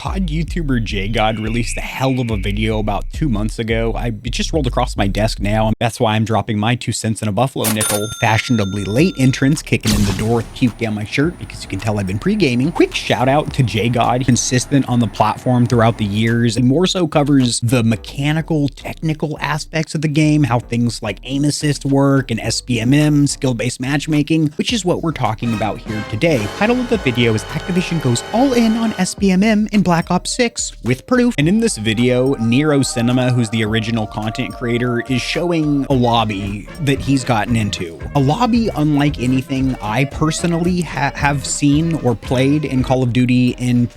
COD YouTuber JGod released a hell of a video about 2 months ago. It just rolled across my desk now, and that's why I'm dropping my 2 cents and a buffalo nickel. Fashionably late entrance kicking in the door with puke down my shirt because you can tell I've been pre-gaming. Quick shout out to JGod, consistent on the platform throughout the years, and more so covers the mechanical, technical aspects of the game, how things like aim assist work and SBMM, skill-based matchmaking, which is what we're talking about here today. Title of the video is Activision Goes All In on SBMM in Black Ops 6 with proof. And in this video, NerosCinema, who's the original content creator, is showing a lobby that he's gotten into. A lobby unlike anything I personally have seen or played in Call of Duty in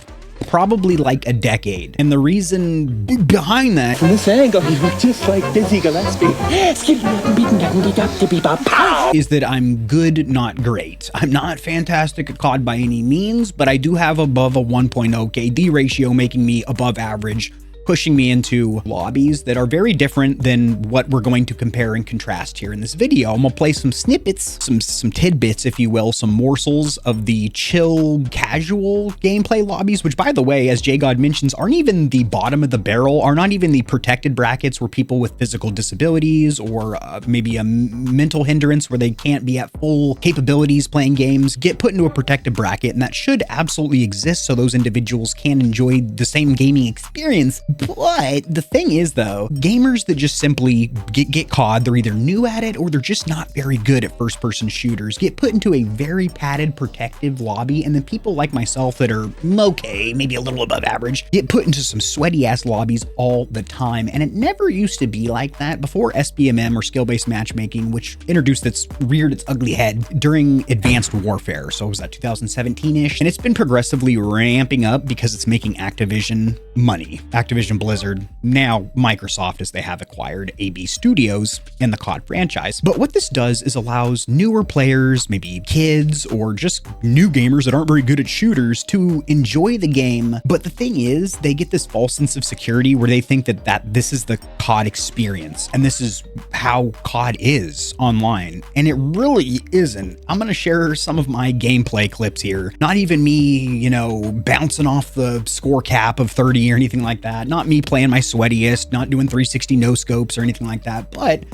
probably like a decade. And the reason behind that, from this angle, you look just like Dizzy Gillespie. is that I'm good, not great. I'm not fantastic at COD by any means, but I do have above a 1.0 KD ratio, making me above average, pushing me into lobbies that are very different than what we're going to compare and contrast here in this video. I'm gonna play some snippets, some tidbits, if you will, some morsels of the chill, casual gameplay lobbies, which, by the way, as JGod mentions, aren't even the bottom of the barrel, are not even the protected brackets where people with physical disabilities or maybe a mental hindrance where they can't be at full capabilities playing games get put into a protected bracket, and that should absolutely exist so those individuals can enjoy the same gaming experience. But the thing is, though, gamers that just simply get COD, they're either new at it or they're just not very good at first-person shooters, get put into a very padded, protective lobby, and then people like myself that are okay, maybe a little above average, get put into some sweaty-ass lobbies all the time. And it never used to be like that before SBMM or skill-based matchmaking, which introduced reared its ugly head during Advanced Warfare. So was that 2017-ish? And it's been progressively ramping up because it's making Activision money. Activision Blizzard, now Microsoft, as they have acquired AB Studios and the COD franchise. But what this does is allows newer players, maybe kids or just new gamers that aren't very good at shooters, to enjoy the game. But the thing is, they get this false sense of security where they think that this is the COD experience and this is how COD is online. And it really isn't. I'm going to share some of my gameplay clips here. Not even me, you know, bouncing off the score cap of 30 or anything like that. Not me playing my sweatiest, not doing 360 no scopes or anything like that, but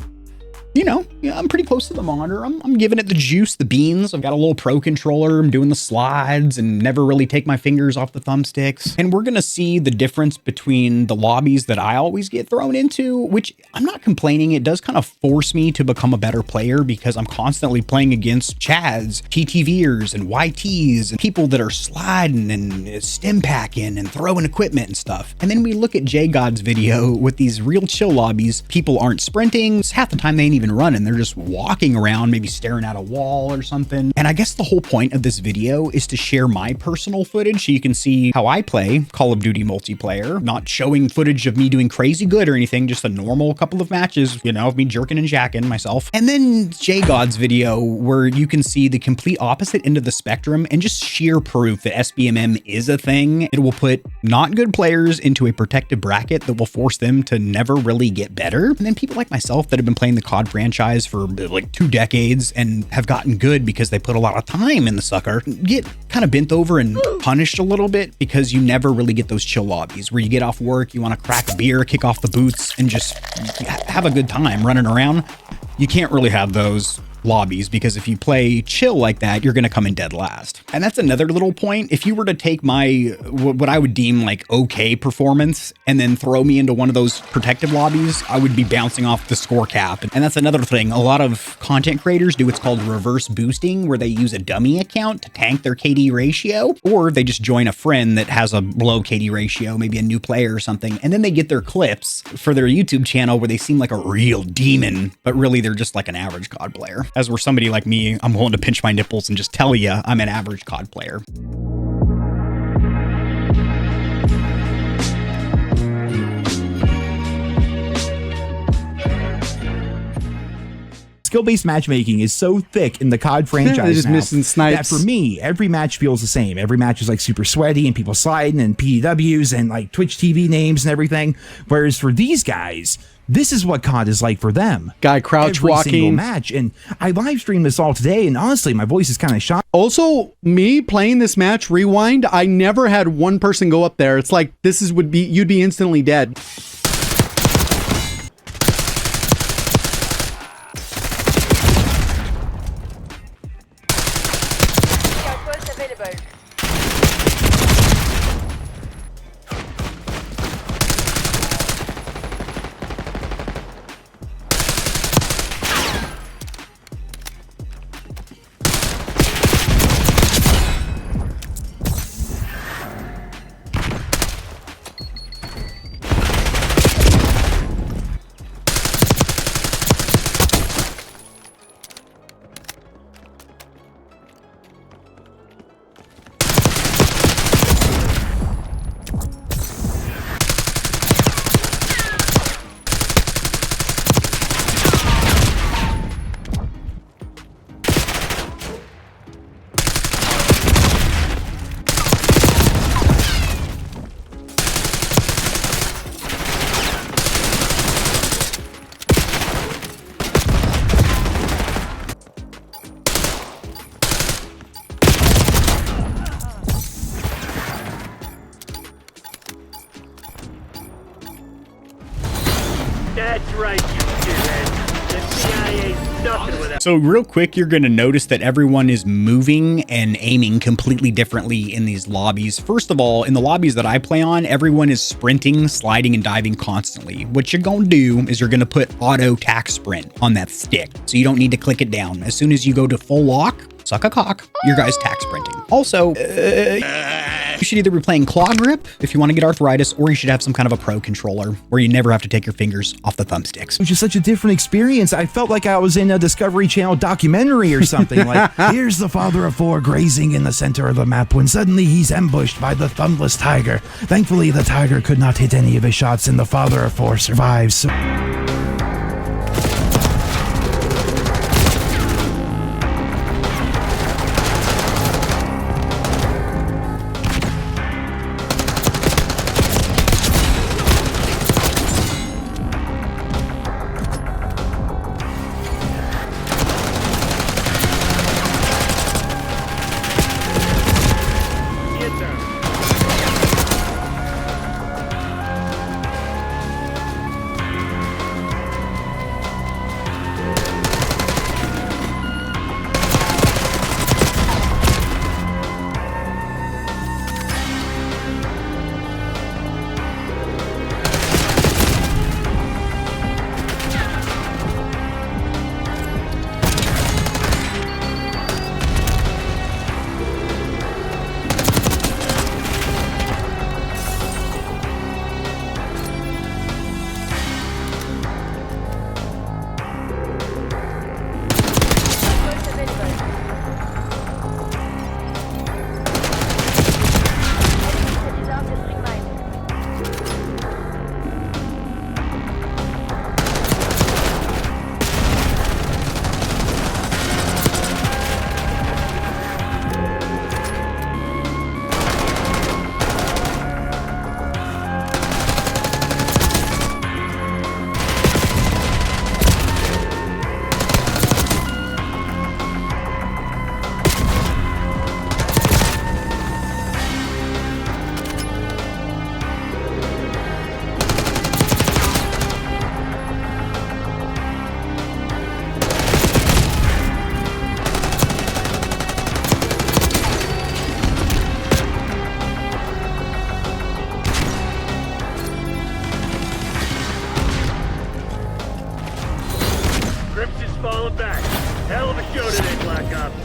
you know, yeah, I'm pretty close to the monitor. I'm giving it the juice, the beans. I've got a little pro controller. I'm doing the slides and never really take my fingers off the thumbsticks. And we're going to see the difference between the lobbies that I always get thrown into, which I'm not complaining. It does kind of force me to become a better player because I'm constantly playing against Chads, TTVers and YTs and people that are sliding and stim packing and throwing equipment and stuff. And then we look at JGod's video with these real chill lobbies. People aren't sprinting. Half the time they ain't even running, they're just walking around, maybe staring at a wall or something. And I guess the whole point of this video is to share my personal footage so you can see how I play Call of Duty multiplayer, not showing footage of me doing crazy good or anything, just a normal couple of matches, you know, of me jerking and jacking myself. And then JGod's video where you can see the complete opposite end of the spectrum and just sheer proof that SBMM is a thing. It will put not good players into a protected bracket that will force them to never really get better. And then people like myself that have been playing the COD franchise for like 2 decades and have gotten good because they put a lot of time in the sucker, get kind of bent over and punished a little bit because you never really get those chill lobbies where you get off work, you want to crack a beer, kick off the boots and just have a good time running around. You can't really have those lobbies because if you play chill like that, you're going to come in dead last. And that's another little point. If you were to take my, what I would deem like okay performance and then throw me into one of those protective lobbies, I would be bouncing off the score cap. And that's another thing. A lot of content creators do what's called reverse boosting, where they use a dummy account to tank their KD ratio, or they just join a friend that has a low KD ratio, maybe a new player or something. And then they get their clips for their YouTube channel where they seem like a real demon, but really they're just like an average COD player. As where somebody like me, I'm willing to pinch my nipples and just tell you I'm an average COD player. skill-based matchmaking is so thick in the COD franchise just now missing snipes. that for me, every match feels the same. Every match is like super sweaty and people sliding and PWs and like Twitch TV names and everything. Whereas for these guys, this is what COD is like for them. Guy crouch Every single walking. match. And I live streamed this all today, and honestly, my voice is kind of shot. Also, me playing this match rewind, I never had one person go up there. It's like you'd be instantly dead. That's right, you shithead. The CIA ain't nothing without. So real quick, you're going to notice that everyone is moving and aiming completely differently in these lobbies. First of all, in the lobbies that I play on, everyone is sprinting, sliding, and diving constantly. What you're going to do is you're going to put auto tack sprint on that stick. So you don't need to click it down. As soon as you go to full lock, suck a cock, your guy's tack sprinting. Also, you should either be playing claw grip if you want to get arthritis, or you should have some kind of a pro controller where you never have to take your fingers off the thumbsticks. Which is such a different experience. I felt like I was in a Discovery Channel documentary or something. Like, here's the father of four grazing in the center of the map when suddenly he's ambushed by the thumbless tiger. Thankfully, the tiger could not hit any of his shots and the father of four survives.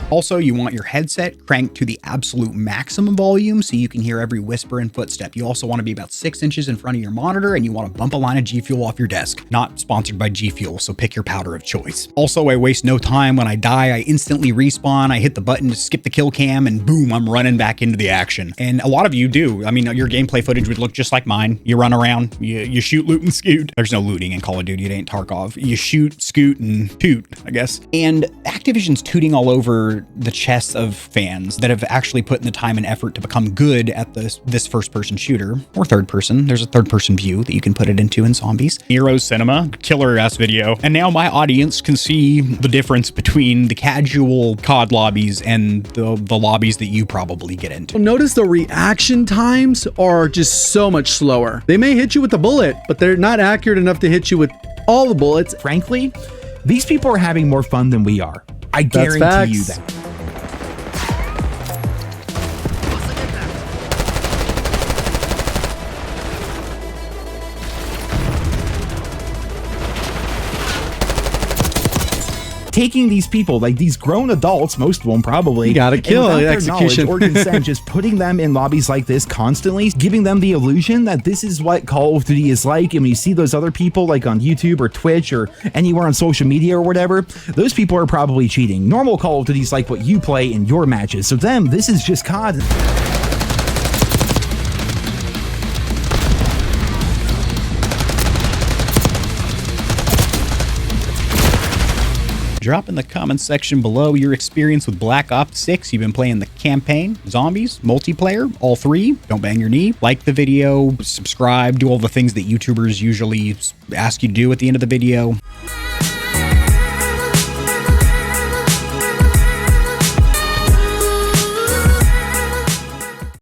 Also, you want your headset cranked to the absolute maximum volume so you can hear every whisper and footstep. You also want to be about 6 inches in front of your monitor, and you want to bump a line of G Fuel off your desk. Not sponsored by G Fuel, so pick your powder of choice. Also, I waste no time. When I die, I instantly respawn. I hit the button to skip the kill cam, and boom, I'm running back into the action. And a lot of you do. I mean, your gameplay footage would look just like mine. You run around, you shoot, loot, and scoot. There's no looting in Call of Duty. It ain't Tarkov. You shoot, scoot, and toot, I guess. And Activision's tooting all over the chests of fans that have actually put in the time and effort to become good at this first-person shooter, or third person. There's a third-person view that you can put it into in Zombies. NerosCinema, killer-ass video. And now my audience can see the difference between the casual COD lobbies and the lobbies that you probably get into. Notice the reaction times are just so much slower. They may hit you with a bullet, but they're not accurate enough to hit you with all the bullets. Frankly, these people are having more fun than we are. I guarantee you that. Taking these people, like these grown adults, most of them probably, you gotta kill execution or consent, just putting them in lobbies like this constantly, giving them the illusion that this is what Call of Duty is like. And when you see those other people like on YouTube or Twitch or anywhere on social media or whatever, those people are probably cheating. Normal Call of Duty is like what you play in your matches. So them, this is just COD. Drop in the comments section below your experience with Black Ops 6. You've been playing the campaign, zombies, multiplayer, all three. Don't bang your knee. Like the video, subscribe, do all the things that YouTubers usually ask you to do at the end of the video.